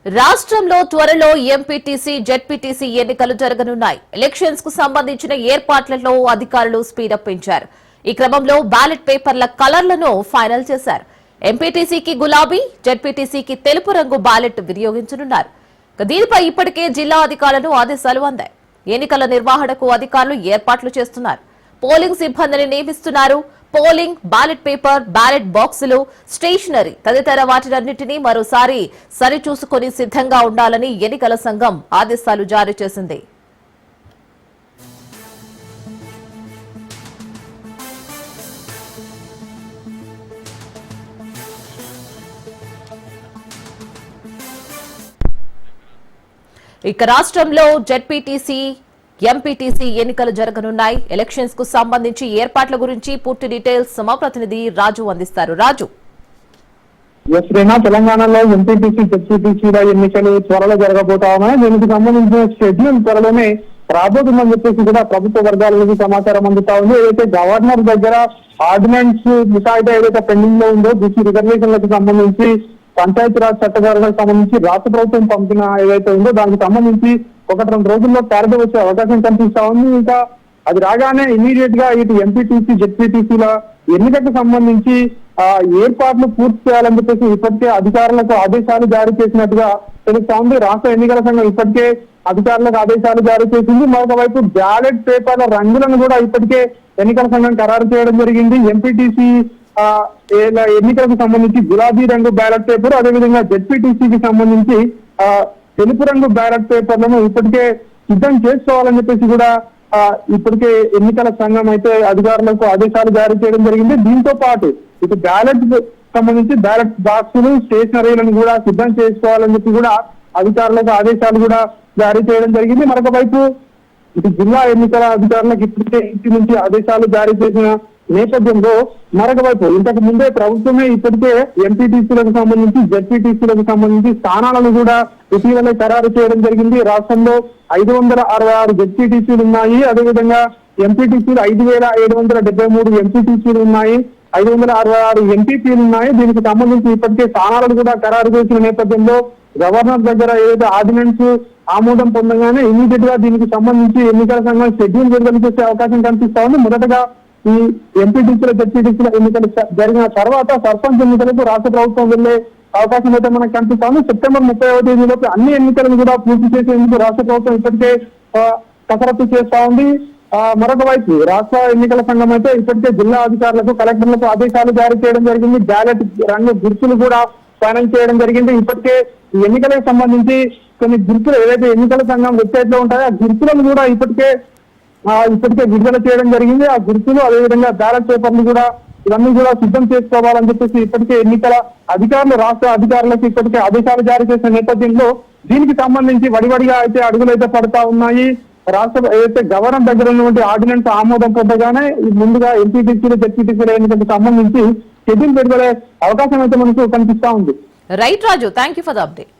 రాష్ట్రంలో త్వరలో MPTC ZPTC ఎన్నికలు జరగనున్నాయి. ఎలక్షన్స్ కు సంబంధించిన ఏర్పాట్లలో అధికారులు స్పీడప్ పెంచారు. ఈ క్రమంలో బ్యాలెట్ పేపర్ల కలర్లను ఫైనల్ చేశారు. ఎంపీటీసీకి గులాబీ, జెడ్పీటీసీకి తెలుపు రంగు బ్యాలెట్ వినియోగించనున్నారు. దీనిపై ఇప్పటికే జిల్లా అధికారులను ఆదేశాలు అందాయి. ఎన్నికల నిర్వహణకు అధికారులు ఏర్పాట్లు చేస్తున్నారు. పోలింగ్ సిబ్బందిని నియమిస్తున్నారు. పోలింగ్, బ్యాలెట్ పేపర్, బ్యాలెట్ బాక్సులు, స్టేషనరీ తదితర వాటినన్నింటినీ మరోసారి సరిచూసుకుని సిద్ధంగా ఉండాలని ఎన్నికల సంఘం ఆదేశాలు జారీ చేసింది. ఇక రాష్ట్రంలో జెడ్పీటీసీ, ఎంపీటీసీ ఎన్నికలు జరగనున్నాయి. ఎలక్షన్స్ కు సంబంధించి ఏర్పాట్ల గురించి పూర్తి డీటెయిల్స్ మా ప్రతినిధి రాజు అందిస్తారు. రాజు, తెలంగాణలో ఎంపీటీసీ, జెడ్పీటీసీల ఎన్నికలు త్వరలో జరగబోతా ఉన్నాయి. దీనికి సంబంధించిన షెడ్యూల్ త్వరలోనే రాబోతుందని చెప్పేసి కూడా ప్రభుత్వ వర్గాల నుంచి సమాచారం అందుతా ఉంది. ఏదైతే గవర్నర్ దగ్గర ఆర్డినెన్స్ ముసాయిదా ఏదైతే పెండింగ్ లో ఉందో బీసీ రిజర్వేషన్లకు సంబంధించి, పంచాయతీరాజ్ చట్టగారులకు సంబంధించి రాష్ట్ర ప్రభుత్వం పంపిన ఏదైతే ఉందో దానికి సంబంధించి 1-2 రోజుల్లో క్లారిటీ వచ్చే అవకాశం కనిపిస్తా ఉంది. ఇంకా అది రాగానే ఇమీడియట్ గా ఇటు ఎంపీటీసీ, జెడ్పీటీసీల ఎన్నికకు సంబంధించి ఏర్పాట్లు పూర్తి చేయాలని చెప్పేసి ఇప్పటికే అధికారులకు ఆదేశాలు జారీ చేసినట్టుగా తెలుస్తా ఉంది. రాష్ట్ర ఎన్నికల సంఘం ఇప్పటికే అధికారులకు ఆదేశాలు జారీ చేసింది. మరొక వైపు బ్యాలెట్ పేపర్ల రంగులను కూడా ఇప్పటికే ఎన్నికల సంఘం ఖరారు చేయడం జరిగింది. ఎంపీటీసీ ఎన్నికలకు సంబంధించి గులాబీ రంగు బ్యాలెట్ పేపర్, అదేవిధంగా జెడ్పీటీసీకి సంబంధించి తెలుపు రంగు బ్యాలెట్ పేపర్లను ఇప్పటికే సిద్ధం చేసుకోవాలని చెప్పేసి కూడా ఇప్పటికే ఎన్నికల సంఘం అయితే అధికారులకు ఆదేశాలు జారీ చేయడం జరిగింది. దీంతో పాటు ఇటు బ్యాలెట్ సంబంధించి బ్యాలెట్ బాక్సులు, స్టేషనరీలను కూడా సిద్ధం చేసుకోవాలని చెప్పి కూడా అధికారులకు ఆదేశాలు కూడా జారీ చేయడం జరిగింది. మరొక వైపు ఇటు జిల్లా ఎన్నికల అధికారులకు ఇప్పటికే ఇంటి నుంచి ఆదేశాలు జారీ చేసిన నేపథ్యంలో మరొక వైపు ఇంతకు ముందే ప్రభుత్వమే ఇప్పటికే ఎంపీటీసీలకు సంబంధించి, జెడ్పీటీసీలకు సంబంధించి స్థానాలను కూడా ఇటీవలే ఖరారు చేయడం జరిగింది. రాష్ట్రంలో 566 జెడ్పీటీసీలు ఉన్నాయి. అదేవిధంగా ఎంపీటీసీలు 5773 ఎంపీటీసీలు ఉన్నాయి. 566 ఎంపీపీలు ఉన్నాయి. దీనికి సంబంధించి ఇప్పటికే స్థానాలను కూడా ఖరారు చేసిన నేపథ్యంలో గవర్నర్ దగ్గర ఏదైతే ఆర్డినెన్స్ ఆమోదం పొందగానే ఇమీడియట్ గా దీనికి సంబంధించి ఎన్నికల సంఘం షెడ్యూల్ విడుదల చేసే అవకాశం కనిపిస్తా ఉంది. మొదటగా ఈ ఎంపీటీసీల, జెడ్పీటీసీల ఎన్నికలు జరిగిన తర్వాత సర్పంచ్ ఎన్నికలకు రాష్ట్ర ప్రభుత్వం వెళ్లే అవకాశం అయితే మనకు కనిపిస్తా ఉంది. సెప్టెంబర్ 30వ తేదీలోపు అన్ని ఎన్నికలను కూడా పూర్తి చేసేందుకు రాష్ట్ర ప్రభుత్వం ఇప్పటికే కసరత్తు చేస్తా ఉంది. మరొక వైపు రాష్ట్ర ఎన్నికల సంఘం అయితే ఇప్పటికే జిల్లా అధికారులకు, కలెక్టర్లకు ఆదేశాలు జారీ చేయడం జరిగింది. బ్యాలెట్ రంగు గుర్తులు కూడా ఫైనల్ చేయడం జరిగింది. ఇప్పటికే ఈ ఎన్నికలకు సంబంధించి కొన్ని గుర్తులు ఏదైతే ఎన్నికల సంఘం వెబ్సైట్ లో ఉంటాయో ఆ గుర్తులను కూడా ఇప్పటికే విడుదల చేయడం జరిగింది. ఆ గుర్తులు, అదేవిధంగా బ్యాలెట్ పేపర్లు కూడా ఇవన్నీ కూడా సిద్ధం చేసుకోవాలని చెప్పేసి ఇప్పటికే ఎన్నికల అధికారులు రాష్ట్ర అధికారులకు ఇప్పటికే ఆదేశాలు జారీ చేసిన నేపథ్యంలో దీనికి సంబంధించి వడివడిగా అయితే అడుగులు అయితే పడతా ఉన్నాయి. రాష్ట్ర ఏదైతే గవర్నర్ దగ్గర ఉన్నటువంటి ఆర్డినెన్స్ ఆమోదం పొందగానే ముందుగా ఎంపీటీసీలు, జెడ్పీటీసీల ఎన్నికలకు సంబంధించి షెడ్యూల్ విడుదల అవకాశం అయితే మనకు కనిపిస్తా ఉంది. Right Raju, thank you for the update.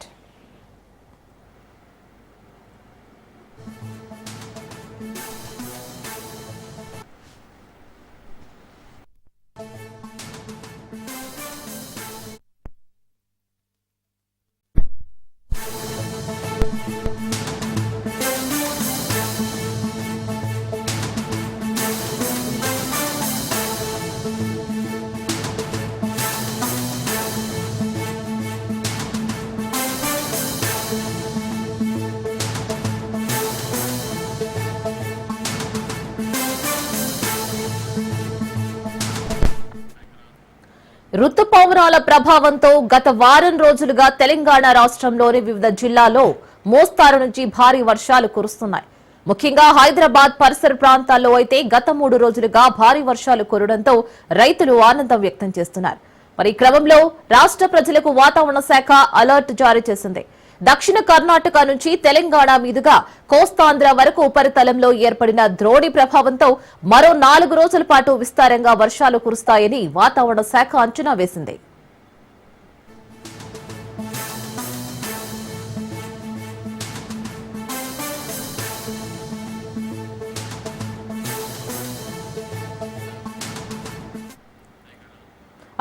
రుతుపవనాల ప్రభావంతో గత వారం రోజులుగా తెలంగాణ రాష్ట్రంలోని వివిధ జిల్లాల్లో మోస్తారు నుంచి భారీ వర్షాలు కురుస్తున్నాయి. ముఖ్యంగా హైదరాబాద్ పరిసర ప్రాంతాల్లో అయితే గత 3 రోజులుగా భారీ వర్షాలు కురవడంతో రైతులు ఆనందం వ్యక్తం చేస్తున్నారు. మరి ఈ క్రమంలో రాష్ట్ర ప్రజలకు వాతావరణ శాఖ అలర్ట్ జారీ చేసింది. దక్షిణ కర్ణాటక నుంచి తెలంగాణ మీదుగా కోస్తాంధ్ర వరకు ఉపరితలంలో ఏర్పడిన ద్రోణి ప్రభావంతో మరో 4 రోజుల పాటు విస్తారంగా వర్షాలు కురుస్తాయని వాతావరణ శాఖ అంచనా వేసింది.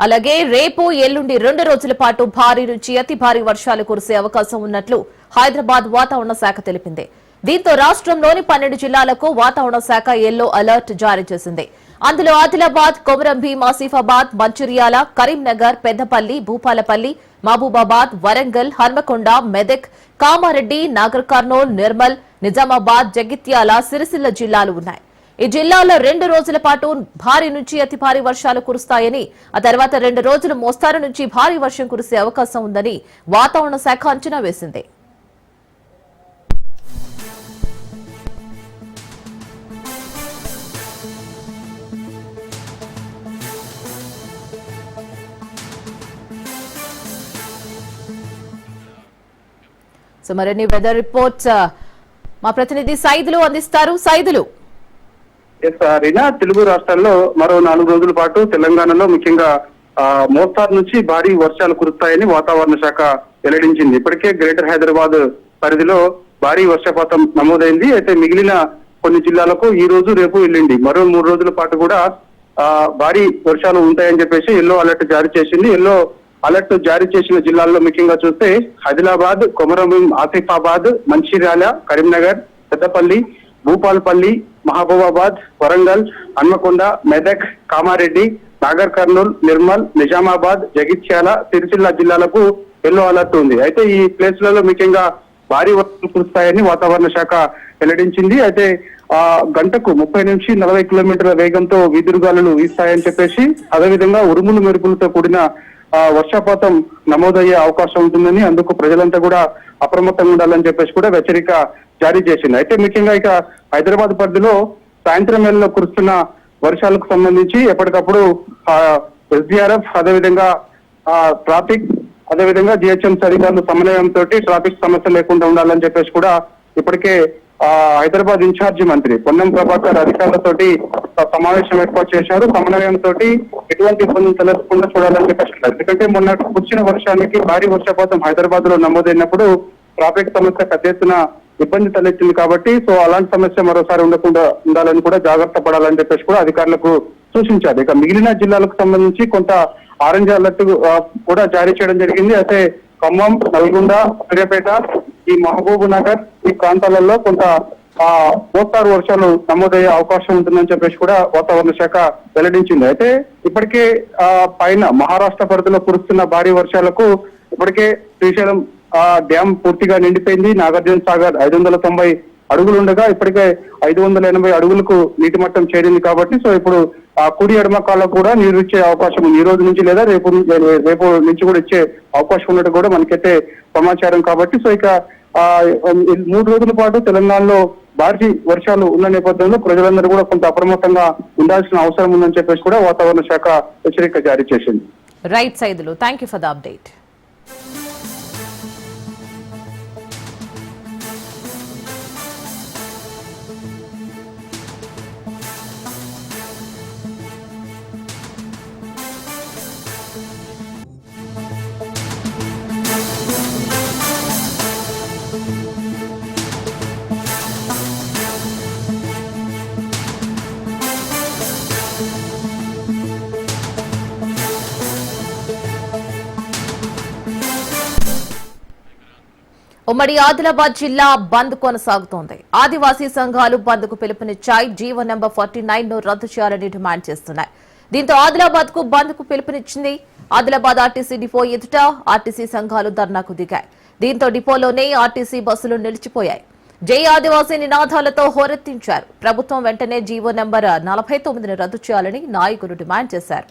అలాగే రేపు ఎల్లుండి 2 రోజుల పాటు భారీ నుంచి అతి భారీ వర్షాలు కురిసే అవకాశం ఉన్నట్లు హైదరాబాద్ వాతావరణ శాఖ తెలిపింది. దీంతో రాష్ట్రంలోని 12 జిల్లాలకు వాతావరణ శాఖ యెల్లో అలర్ట్ జారీ చేసింది. అందులో ఆదిలాబాద్, కొమరం భీం, ఆసిఫాబాద్, మంచిర్యాల, కరీంనగర్, పెద్దపల్లి, భూపాలపల్లి, మహబూబాబాద్, వరంగల్, హన్మకొండ, మెదక్, కామారెడ్డి, నాగర్ కర్నూల్, నిర్మల్, నిజామాబాద్, జగిత్యాల, సిరిసిల్ల జిల్లాలు ఉన్నాయి. ఈ జిల్లాలో 2 రోజుల పాటు భారీ నుంచి అతి భారీ వర్షాలు కురుస్తాయని, ఆ తర్వాత 2 రోజులు మోస్తారు నుంచి భారీ వర్షం కురిసే అవకాశం ఉందని వాతావరణ శాఖ అంచనా వేసింది. సో మరిన్ని వెదర్ రిపోర్ట్స్ మా ప్రతినిధి సైదులు అందిస్తారు. సైదులు, రీనా, తెలుగు రాష్ట్రాల్లో మరో 4 రోజుల పాటు తెలంగాణలో ముఖ్యంగా మోస్తారు నుంచి భారీ వర్షాలు కురుస్తాయని వాతావరణ శాఖ వెల్లడించింది. ఇప్పటికే గ్రేటర్ హైదరాబాద్ పరిధిలో భారీ వర్షపాతం నమోదైంది. అయితే మిగిలిన కొన్ని జిల్లాలకు ఈ రోజు, రేపు, ఎల్లుండి మరో 3 రోజుల పాటు కూడా భారీ వర్షాలు ఉంటాయని చెప్పేసి ఎల్లో అలర్ట్ జారీ చేసింది. ఎల్లో అలర్ట్ జారీ చేసిన జిల్లాల్లో ముఖ్యంగా చూస్తే ఆదిలాబాద్, కొమరంభీం, ఆసిఫాబాద్, మంచిర్యాల, కరీంనగర్, పెద్దపల్లి, భూపాలపల్లి, మహబూబాబాద్, వరంగల్, హన్మకొండ, మెదక్, కామారెడ్డి, నాగర్ కర్నూల్, నిర్మల్, నిజామాబాద్, జగిత్యాల, సిరిసిల్ల జిల్లాలకు ఎల్లో అలర్ట్ ఉంది. అయితే ఈ ప్లేస్లలో ముఖ్యంగా భారీ వర్షాలు కురుస్తాయని వాతావరణ శాఖ వెల్లడించింది. అయితే గంటకు 30 నుంచి 40 కిలోమీటర్ల వేగంతో వీదురుగాలులు వీస్తాయని చెప్పేసి, అదేవిధంగా ఉరుములు మెరుపులతో కూడిన వర్షపాతం నమోదయ్యే అవకాశం ఉంటుందని, అందుకు ప్రజలంతా కూడా అప్రమత్తంగా ఉండాలని చెప్పేసి కూడా హెచ్చరిక జారీ చేసింది. అయితే ముఖ్యంగా ఇక హైదరాబాద్ పరిధిలో సాయంత్రం వేళలో కురుస్తున్న వర్షాలకు సంబంధించి ఎప్పటికప్పుడు ఎస్డీఆర్ఎఫ్, అదేవిధంగా ట్రాఫిక్, అదేవిధంగా జిహెచ్ఎంసీ అధికారులు సమన్వయంతో ట్రాఫిక్ సమస్య లేకుండా ఉండాలని చెప్పేసి కూడా ఇప్పటికే హైదరాబాద్ ఇన్ఛార్జి మంత్రి పొన్నం ప్రభాకర్ అధికారులతోటి సమావేశం ఏర్పాటు చేశారు. సమన్వయంతో ఎటువంటి ఇబ్బందులు తలెత్తకుండా చూడాలని చెప్పేసి, ఎందుకంటే మొన్న కురిసిన వర్షానికి భారీ వర్షపాతం హైదరాబాద్ లో నమోదైనప్పుడు ట్రాఫిక్ సమస్య పెద్ద ఎత్తున ఇబ్బంది తలెత్తింది కాబట్టి, సో అలాంటి సమస్య మరోసారి ఉండకుండా ఉండాలని కూడా జాగ్రత్త పడాలని చెప్పేసి కూడా అధికారులకు సూచించారు. ఇక మిగిలిన జిల్లాలకు సంబంధించి కొంత ఆరెంజ్ అలర్ట్ కూడా జారీ చేయడం జరిగింది. అయితే ఖమ్మం, నల్గొండ, సూర్యాపేట, ఈ మహబూబ్ నగర్ ఈ ప్రాంతాలలో కొంత మోస్తారు వర్షాలు నమోదయ్యే అవకాశం ఉంటుందని చెప్పేసి కూడా వాతావరణ శాఖ వెల్లడించింది. అయితే ఇప్పటికే పైన మహారాష్ట్ర పరిధిలో కురుస్తున్న భారీ వర్షాలకు ఇప్పటికే శ్రీశైలం డ్యామ్ పూర్తిగా నిండిపోయింది. నాగార్జున సాగర్ 590 అడుగులు ఉండగా ఇప్పటికే 580 అడుగులకు నీటి మట్టం చేరింది. కాబట్టి సో ఇప్పుడు కుడి ఎడమ కాలం కూడా నీరు ఇచ్చే అవకాశం ఉంది. ఈ రోజు నుంచి లేదా రేపు నుంచి కూడా ఇచ్చే అవకాశం ఉన్నట్టు కూడా మనకైతే సమాచారం. కాబట్టి సో ఇక 3 రోజుల పాటు తెలంగాణలో భారీ వర్షాలు ఉన్న నేపథ్యంలో ప్రజలందరూ కూడా కొంత అప్రమత్తంగా ఉండాల్సిన అవసరం ఉందని చెప్పేసి కూడా వాతావరణ శాఖ హెచ్చరిక జారీ చేసింది. Right Saidulu, thank you for the update. ఉమ్మడి ఆదిలాబాద్ జిల్లా బంద్ కొనసాగుతోంది. ఆదివాసీ సంఘాలు బంద్ కు పిలుపునిచ్చాయి. జీవో నెంబర్ 49 ను రద్దు చేయాలని డిమాండ్ చేస్తున్నాయి. దీంతో ఆదిలాబాద్ కు బంద్ కు పిలుపునిచ్చింది. ఆదిలాబాద్ ఆర్టీసీ డిపో ఎదుట ఆర్టీసీ సంఘాలు ధర్నాకు దిగాయి. దీంతో డిపోలోనే ఆర్టీసీ బస్సులు నిలిచిపోయాయి. జై ఆదివాసీ నినాదాలతో హోరెత్తించారు. ప్రభుత్వం వెంటనే జీవో నెంబర్ 49ను రద్దు చేయాలని నాయకులు డిమాండ్ చేశారు.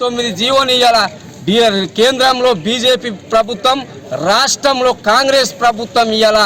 9 జీవోని ఇవాళ కేంద్రంలో బీజేపీ ప్రభుత్వం, రాష్ట్రంలో కాంగ్రెస్ ప్రభుత్వం ఇవాళ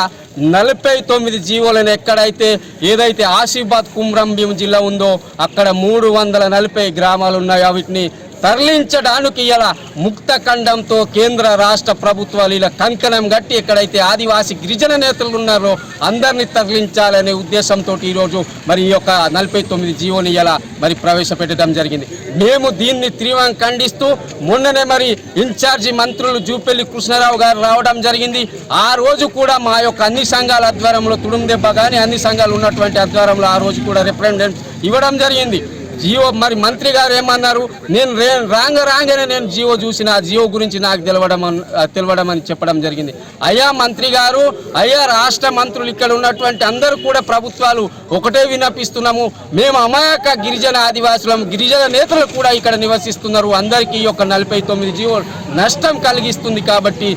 49 జీవోలను ఎక్కడైతే ఏదైతే ఆసిఫాబాద్ కుమ్రంభీం జిల్లా ఉందో అక్కడ 340 గ్రామాలు ఉన్నాయో వీటిని తరలించడానికి ఇలా ముక్త ఖండంతో కేంద్ర రాష్ట్ర ప్రభుత్వాలు ఇలా కంకణం గట్టి ఎక్కడైతే ఆదివాసీ గిరిజన నేతలు ఉన్నారో అందరినీ తరలించాలనే ఉద్దేశంతో ఈరోజు మరి ఈ యొక్క 49 జీవోని ఇలా మరి ప్రవేశపెట్టడం జరిగింది. మేము దీన్ని తీవ్రంగా ఖండిస్తూ మొన్ననే మరి ఇన్ఛార్జి మంత్రులు జూపల్లి కృష్ణారావు గారు రావడం జరిగింది. ఆ రోజు కూడా మా యొక్క అన్ని సంఘాల ఆధ్వర్యంలో తుడుందెబ్బ కానీ అన్ని సంఘాలు ఉన్నటువంటి ఆధ్వర్యంలో ఆ రోజు కూడా రిప్రజెంటేషన్ ఇవ్వడం జరిగింది. జియో మరి మంత్రి గారు ఏమన్నారు, నేను రాగానే నేను జియో చూసిన ఆ జియో గురించి నాకు తెలవడం అని చెప్పడం జరిగింది. అయ్యా మంత్రి గారు, అయ్యా రాష్ట్ర మంత్రులు, ఇక్కడ ఉన్నటువంటి అందరూ కూడా ప్రభుత్వాలు ఒకటే విన్నపిస్తున్నాము, మేము అమాయక గిరిజన ఆదివాసులం, గిరిజన నేతలు కూడా ఇక్కడ నివసిస్తున్నారు, అందరికీ ఈ యొక్క 49 జియో నష్టం కలిగిస్తుంది కాబట్టి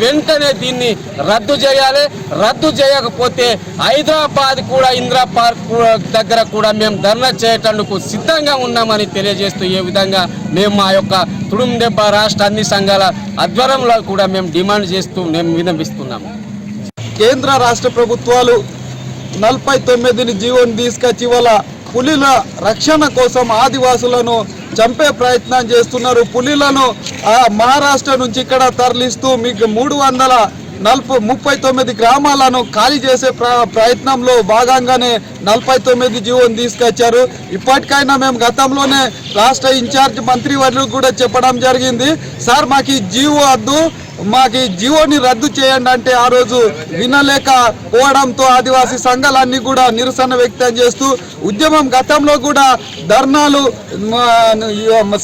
వెంటనే దీన్ని రద్దు చేయాలి. రద్దు చేయకపోతే హైదరాబాద్ కూడా ఇందిరా పార్క్ దగ్గర కూడా మేము ధర్నా చేయటందుకు సిద్ధంగా ఉన్నామని తెలియజేస్తూ ఈ విధంగా మేము మా యొక్క తుడుందెబ్బ రాష్ట్ర అన్ని సంఘాల ఆధ్వర్యంలో కూడా మేము డిమాండ్ చేస్తూ మేము విన్నవిస్తున్నాము. కేంద్ర రాష్ట్ర ప్రభుత్వాలు 49 జీవోని తీసుకొచ్చి వాళ్ళ పులిల రక్షణ కోసం ఆదివాసులను చంపే ప్రయత్నం చేస్తున్నారు. పులిలను మహారాష్ట్ర నుంచి ఇక్కడ తరలిస్తూ మీకు 339 గ్రామాలను ఖాళీ చేసే ప్రయత్నంలో భాగంగానే 49 జీవోని తీసుకొచ్చారు. ఇప్పటికైనా మేము గతంలోనే రాష్ట్ర ఇన్ఛార్జ్ మంత్రి వర్యులు కూడా చెప్పడం జరిగింది, సార్ మాకు ఈ జీవో వద్దు, మాకు ఈ జీవోని రద్దు చేయండి అంటే ఆ రోజు వినలేకపోవడంతో ఆదివాసీ సంఘాలన్నీ కూడా నిరసన వ్యక్తం చేస్తూ ఉద్యమం గతంలో కూడా ధర్నాలు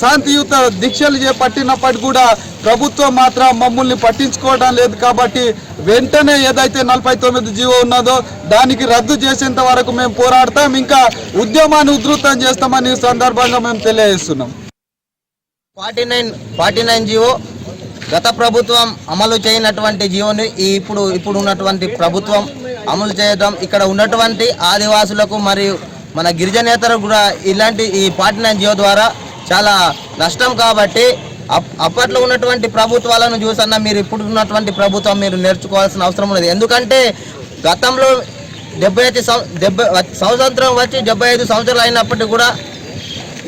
శాంతియుత దీక్షలు చేపట్టినప్పటికీ కూడా ప్రభుత్వం మాత్రం మమ్మల్ని పట్టించుకోవడం లేదు. కాబట్టి వెంటనే ఏదైతే 49 జీవో ఉన్నదో దానికి రద్దు చేసేంత వరకు మేము పోరాడతాం, ఇంకా ఉద్యమాన్ని ఉధృతం చేస్తామని సందర్భంగా మేము తెలియజేస్తున్నాం. 49 జీవో గత ప్రభుత్వం అమలు చేయనటువంటి జీవోని ఇప్పుడు ఉన్నటువంటి ప్రభుత్వం అమలు చేయడం ఇక్కడ ఉన్నటువంటి ఆదివాసులకు మరియు మన గిరిజనేతలకు కూడా ఇలాంటి ఈ 49 జీవో ద్వారా చాలా నష్టం. కాబట్టి అప్పట్లో ఉన్నటువంటి ప్రభుత్వాలను చూసన్నా మీరు ఇప్పుడు ఉన్నటువంటి ప్రభుత్వం మీరు నేర్చుకోవాల్సిన అవసరం ఉన్నది. ఎందుకంటే గతంలో 75 సంవత్సరం వచ్చి 75 సంవత్సరాలు అయినప్పటికీ కూడా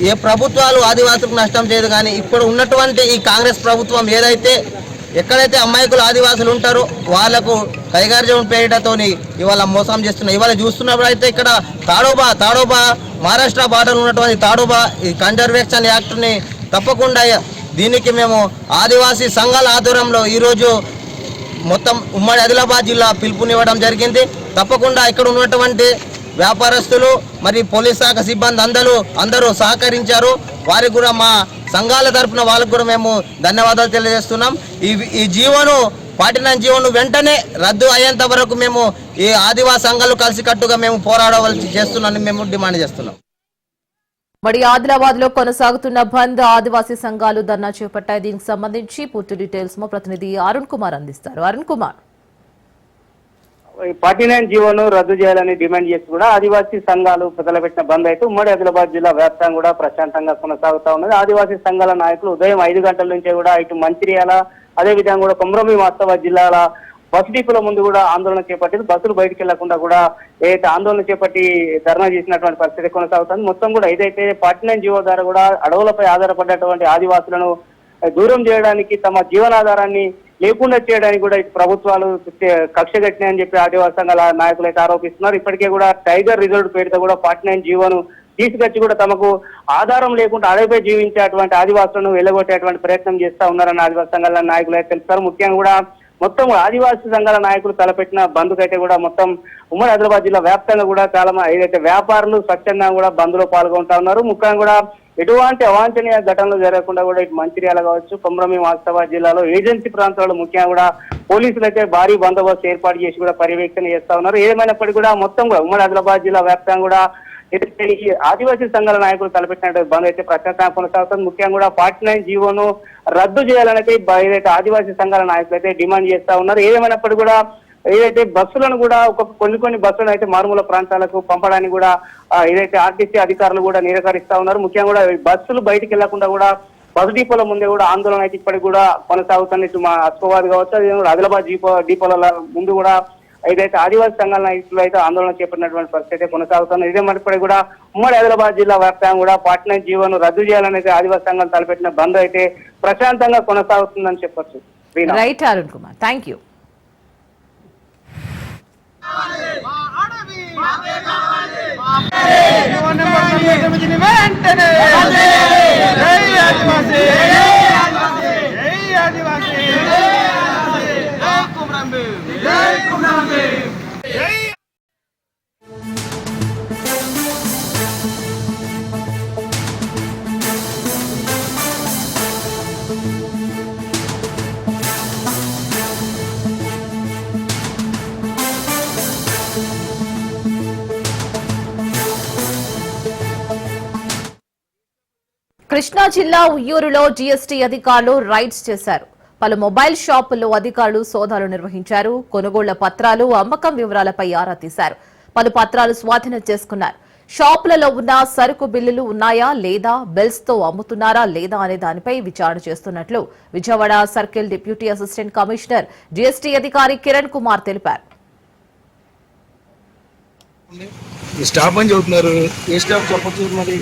ఏ ప్రభుత్వాలు ఆదివాసులకు నష్టం చేయదు. కానీ ఇప్పుడు ఉన్నటువంటి ఈ కాంగ్రెస్ ప్రభుత్వం ఏదైతే ఎక్కడైతే అమాయకులు ఆదివాసులు ఉంటారో వాళ్లకు కైగార్యం పేరిటతోని ఇవాళ మోసం చేస్తున్నారు. ఇవాళ చూస్తున్నప్పుడు అయితే ఇక్కడ తాడోబా మహారాష్ట్ర బార్డర్ ఉన్నటువంటి తాడోబా ఈ కన్జర్వేషన్ యాక్ట్ని తప్పకుండా దీనికి మేము ఆదివాసీ సంఘాల ఆధ్వర్యంలో ఈరోజు మొత్తం ఉమ్మడి ఆదిలాబాద్ జిల్లా పిలుపునివ్వడం జరిగింది. తప్పకుండా ఇక్కడ ఉన్నటువంటి వ్యాపారస్తులు మరి పోలీస్ శాఖ సిబ్బంది అందరూ సహకరించారు. వారికి కూడా మా సంఘాల తరఫున వాళ్ళకు కూడా మేము ధన్యవాదాలు తెలియజేస్తున్నాం. ఈ జీవోను 49 జీవోను వెంటనే రద్దు అయ్యేంత వరకు మేము ఈ ఆదివాసీ సంఘాలు కలిసికట్టుగా మేము పోరాడవలసి చేస్తున్నామని మేము డిమాండ్ చేస్తున్నాం. మరి ఆదిలాబాద్ లో కొనసాగుతున్న బంద్ ఆదివాసీ సంఘాలు ధర్నా చేపట్టాయి. దీనికి సంబంధించి పూర్తి డీటెయిల్స్ మా ప్రతినిధి అరుణ్ కుమార్ అందిస్తారు. అరుణ్ కుమార్, 49 జీవోను రద్దు చేయాలని డిమాండ్ చేసి కూడా ఆదివాసీ సంఘాలు మొదలుపెట్టిన బంద్ అయితే ఉమ్మడి ఆదిలాబాద్ జిల్లా వ్యాప్తంగా కూడా ప్రశాంతంగా కొనసాగుతా ఉన్నది. ఆదివాసీ సంఘాల నాయకులు ఉదయం 5 గంటల నుంచే కూడా ఇటు మంచిర్యాల అదే విధంగా కూడా కొమరంభీం వాస్తవాబాద్ జిల్లాల బస్సు డిపోల ముందు కూడా ఆందోళన చేపట్టింది. బస్సులు బయటికి వెళ్లకుండా కూడా ఏదైతే ఆందోళన చేపట్టి ధర్నా చేసినటువంటి పరిస్థితి కొనసాగుతుంది. మొత్తం కూడా ఏదైతే 49 జీవో ద్వారా కూడా అడవులపై ఆధారపడ్డటువంటి ఆదివాసులను దూరం చేయడానికి, తమ జీవనాధారాన్ని లేకుండా చేయడానికి కూడా ప్రభుత్వాలు కక్ష కట్టినాయని చెప్పి ఆదివాసీ సంఘాల నాయకులు అయితే ఆరోపిస్తున్నారు. ఇప్పటికే కూడా టైగర్ రిజర్వ్ పేరుతో కూడా 49 జీవోను తీసుకొచ్చి కూడా తమకు ఆధారం లేకుండా అడవిపై జీవించేటువంటి ఆదివాసులను వెళ్ళగొట్టేటువంటి ప్రయత్నం చేస్తా ఉన్నారని ఆదివాసీ సంఘాల నాయకులు అయితే తెలుస్తారు. ముఖ్యంగా కూడా మొత్తం ఆదివాసీ సంఘాల నాయకులు తలపెట్టిన బంద్కు అయితే కూడా మొత్తం ఉమ్మడి ఆదిలాబాద్ జిల్లా వ్యాప్తంగా కూడా చాలా ఏదైతే వ్యాపారులు స్వచ్ఛందంగా కూడా బంద్లో పాల్గొంటా ఉన్నారు. ముఖ్యంగా కూడా ఎటువంటి అవాంఛనీయ ఘటనలు జరగకుండా కూడా ఇటు మంచిర్యాల కావచ్చు, కొమరంభీం వాస్తవాబాద్ జిల్లాలో ఏజెన్సీ ప్రాంతాల్లో ముఖ్యంగా కూడా పోలీసులు అయితే భారీ బందోబస్తు ఏర్పాటు చేసి కూడా పర్యవేక్షణ చేస్తా ఉన్నారు. ఏమైనప్పటికీ కూడా మొత్తం కూడా ఉమ్మడి ఆదిలాబాద్ జిల్లా వ్యాప్తంగా కూడా ఆదివాసీ సంఘాల నాయకులు తలపెట్టిన బంద్ అయితే ప్రశాంతంగా కొనసాగుతుంది. ముఖ్యంగా కూడా 49 జీవోను రద్దు చేయాలనైతే ఏదైతే ఆదివాసీ సంఘాల నాయకులు అయితే డిమాండ్ చేస్తా ఉన్నారు. ఏదేమైనప్పటికీ కూడా ఏదైతే బస్సులను కూడా కొన్ని బస్సులను అయితే మారుమూల ప్రాంతాలకు పంపడానికి కూడా ఏదైతే ఆర్టీసీ అధికారులు కూడా నిరాకరిస్తా ఉన్నారు. ముఖ్యంగా కూడా బస్సులు బయటికి వెళ్లకుండా కూడా బస్ డిపోల ముందే కూడా ఆందోళన అయితే ఇప్పటికి కూడా కొనసాగుతున్నట్టు మా అస్మాబాద్ కావచ్చు, అదే ఆదిలాబాద్ డిపోల ముందు కూడా ఏదైతే ఆదివాసీ సంఘాల నాయకులు అయితే ఆందోళన చేపట్టినటువంటి పరిస్థితి అయితే కొనసాగుతుంది. ఇదే మరి కూడా ఉమ్మడి ఆదిలాబాద్ జిల్లా వ్యాప్తంగా కూడా పార్టీ జీవోను రద్దు చేయాలనేది ఆదివాసీ సంఘాలు తలపెట్టిన బంద్ అయితే ప్రశాంతంగా కొనసాగుతుందని చెప్పొచ్చు. Right Arun Kumar, thank you. Krishna జిల్లా ఉయ్యూరులో జీఎస్టీ అధికారులు రైడ్స్ చేశారు. పలు మొబైల్ షాపుల్లో అధికారులు సోదాలు నిర్వహించారు. కొనుగోళ్ల పత్రాలు, అమ్మకం వివరాలపై ఆరా తీశారు. పలు పత్రాలు స్వాధీనం చేసుకున్నారు. షాపులలో ఉన్న సరుకు బిల్లులు ఉన్నాయా లేదా, బిల్స్ తో అమ్ముతున్నారా లేదా అనే దానిపై విచారణ చేస్తున్నట్లు Vijayawada circle deputy assistant commissioner GST అధికారి కిరణ్ కుమార్ తెలిపారు. స్టాఫ్ అని చెబుతున్నారు, ఏ స్టాఫ్ చెప్పచ్చు మరి?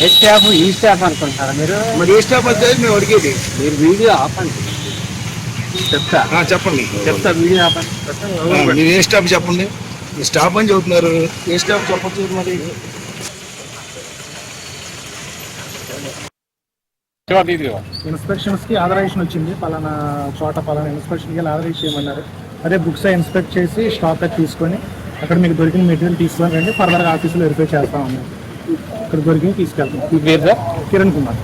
ఏ స్టాఫ్ ఈ స్టాఫ్ అనుకుంటారా మీరు? మరి ఏ స్టాఫ్ అంటే మేము అడిగేది. మీరు వీడియో ఆపండి, చెప్పండి. వీడియో ఆపండి. మీరు ఏ స్టాఫ్ చెప్పండి. ఈ స్టాఫ్ అని చెబుతున్నారు, ఏ స్టాఫ్ చెప్పచ్చు మరి? ఇన్స్పెక్షన్స్ కి ఆథరైజేషన్ వచ్చింది, పలానా చోట పలానా ఇన్స్పెక్షన్ కి ఆథరైజ్ చేయమన్నారు. అదే బుక్స్ ఇన్స్పెక్ట్ చేసి స్టాక్ తీసుకొని అక్కడ మీకు దొరికిన మెటీరియల్ తీసుకొని రండి, ఫర్దర్ గా ఆఫీసులో వెరిఫై చేస్తా ఉన్నాం. ఇక్కడ దొరికి తీసుకెళ్తాం. కిరణ్ కుమార్,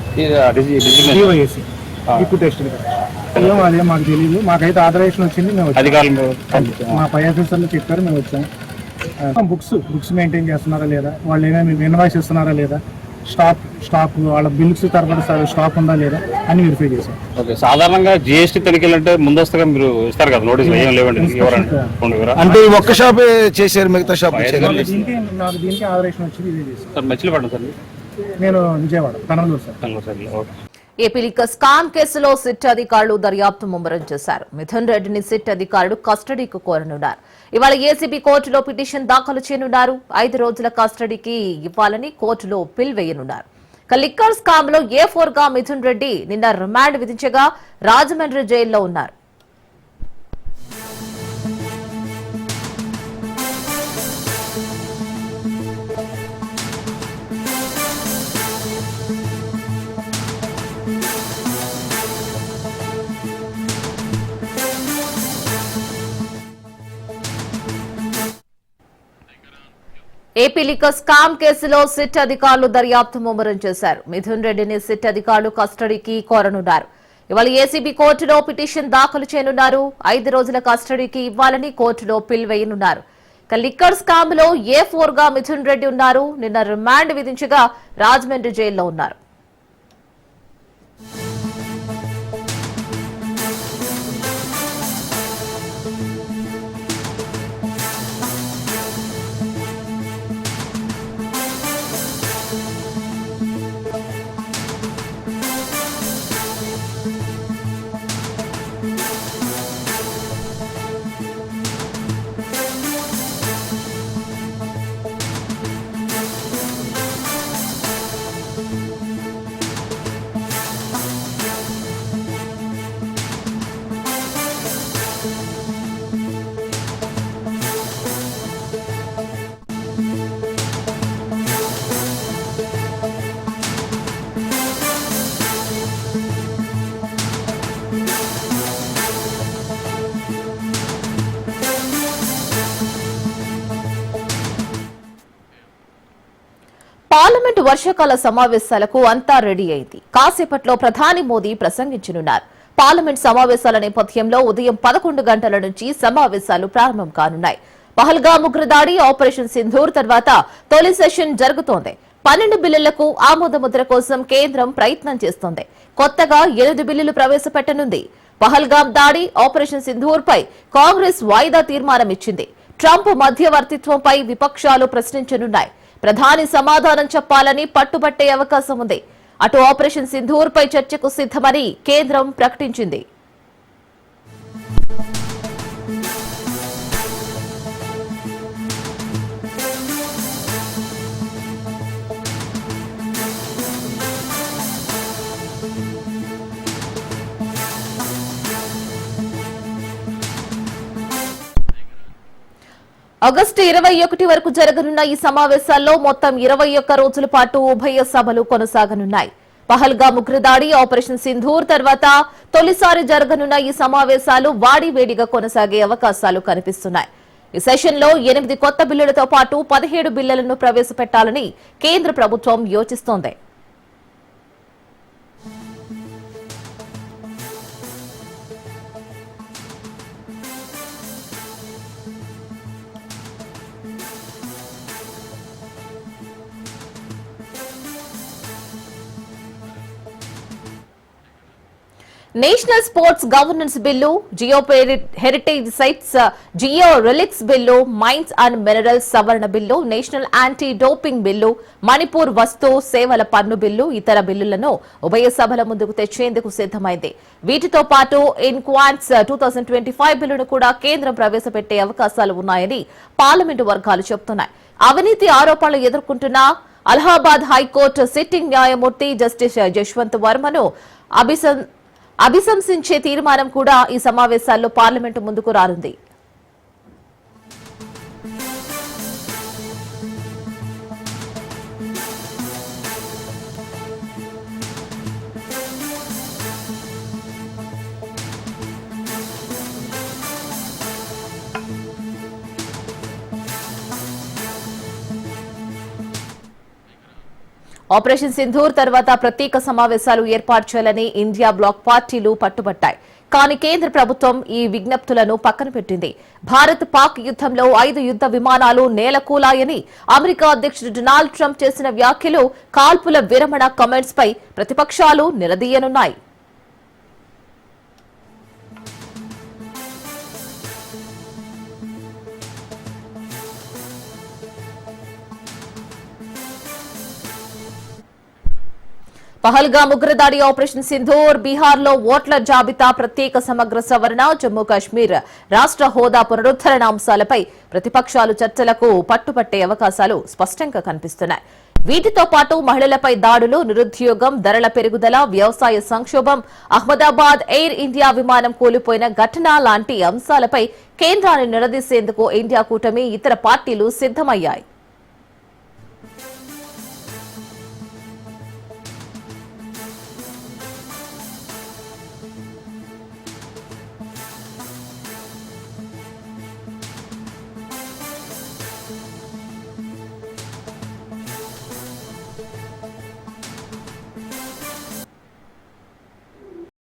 డిఓఏసి డిప్యూటేషన్. ఏమో అదే మాకు తెలియదు, మాకైతే ఆథరైజేషన్ వచ్చింది, మేము మా పై ఆఫీసర్లు చెప్పారు, మేము వచ్చాము. బుక్స్ మెయింటైన్ చేస్తున్నారా లేదా, వాళ్ళు ఏమైనా ఇన్వాయిస్ ఇస్తున్నారా లేదా, స్టాక్ వాళ్ళ బిల్స్ తరబడి స్టాక్ ఉందా లేదా అని వెరిఫై చేశాం. ఓకే, సాధారణంగా జిఎస్టీ తనిఖీలు అంటే ముందస్తుగా మీరు ఇస్తారు కదా నోటీసులు, ఏం లేవండి? అంటే ఒక్క షాపే చేశారు, మిగతా షాప్ దీనికి ఆథరైజేషన్ వచ్చింది, ఇదే చేశాను. సార్ మచిలీపట్నం సార్, నేను Vijayawada Kanaluru sir. AP liquor scam కేసులో సిట్ అధికారులు దర్యాప్తు ముమ్మరం చేశారు. మిథున్ రెడ్డిని సిట్ అధికారులు కస్టడీకి కోరనున్నారు. ఇవాళ ఏసీబీ కోర్టులో పిటిషన్ దాఖలు చేయనున్నారు. 5 రోజుల కస్టడీకి ఇవ్వాలని కోర్టులో పిల్ వేయనున్నారు. లిక్కర్ స్కామ్ లో A4 గా మిథున్ రెడ్డి నిన్న రిమాండ్ విధించగా రాజమండ్రి జైల్లో ఉన్నారు. ఏపీ లిక్కర్ స్కామ్ కేసులో సిట్ అధికారులు దర్యాప్తు ముమ్మరం చేశారు. మిథున్ రెడ్డిని సిట్ అధికారులు కస్టడీకి కోరనున్నారు. ఇవాళ ఏసీబీ కోర్టులో పిటిషన్ దాఖలు చేయనున్నారు. 5 రోజుల కస్టడీకి ఇవ్వాలని కోర్టులో పిల్ వేయనున్నారు. లిక్కర్ స్కామ్ లో A4 గా మిథున్ రెడ్డి ఉన్నారు. నిన్న రిమాండ్ విధించగా రాజమండ్రి జైల్లో ఉన్నారు. పార్లమెంట్ వర్షాకాల సమావేశాలకు అంతా రెడీ అయింది. కాసేపట్లో ప్రధాని మోదీ ప్రసంగించనున్నారు. పార్లమెంట్ సమావేశాల నేపథ్యంలో ఉదయం 11 గంటల నుంచి సమావేశాలు ప్రారంభం కానున్నాయి. పహల్గామ్ ఉగ్రదాడి, ఆపరేషన్ సింధూర్ తర్వాత తొలి సెషన్ జరుగుతోంది. 12 బిల్లులకు ఆమోద ముద్ర కోసం కేంద్రం ప్రయత్నం చేస్తోంది. కొత్తగా 8 బిల్లులు ప్రవేశపెట్టనుంది. పహల్గామ్ దాడి, ఆపరేషన్ సింధూర్ పై కాంగ్రెస్ వాయిదా తీర్మానం ఇచ్చింది. ట్రంప్ మధ్యవర్తిత్వంపై విపక్షాలు ప్రశ్నించనున్నాయి. ప్రధాని సమాధానం చెప్పాలని పట్టుబట్టే అవకాశం ఉంది. అటు ఆపరేషన్ సింధూర్ పై చర్చకు సిద్ధమని కేంద్రం ప్రకటించింది. ఆగస్టు 21 వరకు జరగనున్న ఈ సమావేశాల్లో మొత్తం 21 రోజుల పాటు ఉభయ సభలు కొనసాగనున్నాయి. పహల్గామ్ ఉగ్రదాడి, ఆపరేషన్ సింధూర్ తర్వాత తొలిసారి జరగనున్న ఈ సమావేశాలు వాడివేడిగా కొనసాగే అవకాశాలు కనిపిస్తున్నాయి. ఈ సెషన్లో 8 కొత్త బిల్లులతో పాటు 17 బిల్లులను ప్రవేశపెట్టాలని కేంద్ర ప్రభుత్వం యోచిస్తోంది. National sports governance bill, geo heritage sites geo relics bill, mines and minerals సవరణ bill, national anti doping bill, Manipur వస్తు సేవల పన్ను బిల్లు, ఇతర బిల్లులను ఉభయ సభల ముందుకు తెచ్చేందుకు సిద్దమైంది. వీటితో పాటు ఇన్క్వాన్స్ 2025 బిల్లును కూడా కేంద్రం ప్రవేశపెట్టే అవకాశాలు ఉన్నాయని పార్లమెంటు వర్గాలు చెబుతున్నాయి. అవినీతి ఆరోపణలు ఎదుర్కొంటున్న అలహాబాద్ హైకోర్టు సిట్టింగ్ న్యాయమూర్తి జస్టిస్ జశ్వంత్ వర్మను అభిశంసించే తీర్మానం కూడా ఈ సమావేశాల్లో పార్లమెంటు ముందుకు రానుంది. ఆపరేషన్ సింధూర్ తర్వాత ప్రత్యేక సమావేశాలు ఏర్పాటు చేయాలని ఇండియా బ్లాక్ పార్టీలు పట్టుబట్టాయి. కానీ కేంద్ర ప్రభుత్వం ఈ విజ్ఞప్తులను పక్కన పెట్టింది. భారత్ పాక్ యుద్దంలో 5 యుద్ద విమానాలు నేలకూలాయని అమెరికా అధ్యక్షుడు డొనాల్డ్ ట్రంప్ చేసిన వ్యాఖ్యలు, కాల్పుల విరమణ కమెంట్స్ పై ప్రతిపక్షాలు నిలదీయనున్నాయి. పహల్గామ్ ఉగ్రదాడి, ఆపరేషన్ సింధూర్, బీహార్లో ఓట్ల జాబితా ప్రత్యేక సమగ్ర సవరణ, జమ్మూ కాశ్మీర్ రాష్ట్ర హోదా పునరుద్దరణ అంశాలపై ప్రతిపక్షాలు చర్చలకు పట్టుపట్టే అవకాశాలు స్పష్టంగా కనిపిస్తున్నాయి. వీటితో పాటు మహిళలపై దాడులు, నిరుద్యోగం, ధరల పెరుగుదల, వ్యవసాయ సంక్షోభం, అహ్మదాబాద్ ఎయిర్ ఇండియా విమానం కూలిపోయిన ఘటన లాంటి అంశాలపై కేంద్రాన్ని నిలదీసేందుకు ఇండియా కూటమి, ఇతర పార్టీలు సిద్దమయ్యాయి.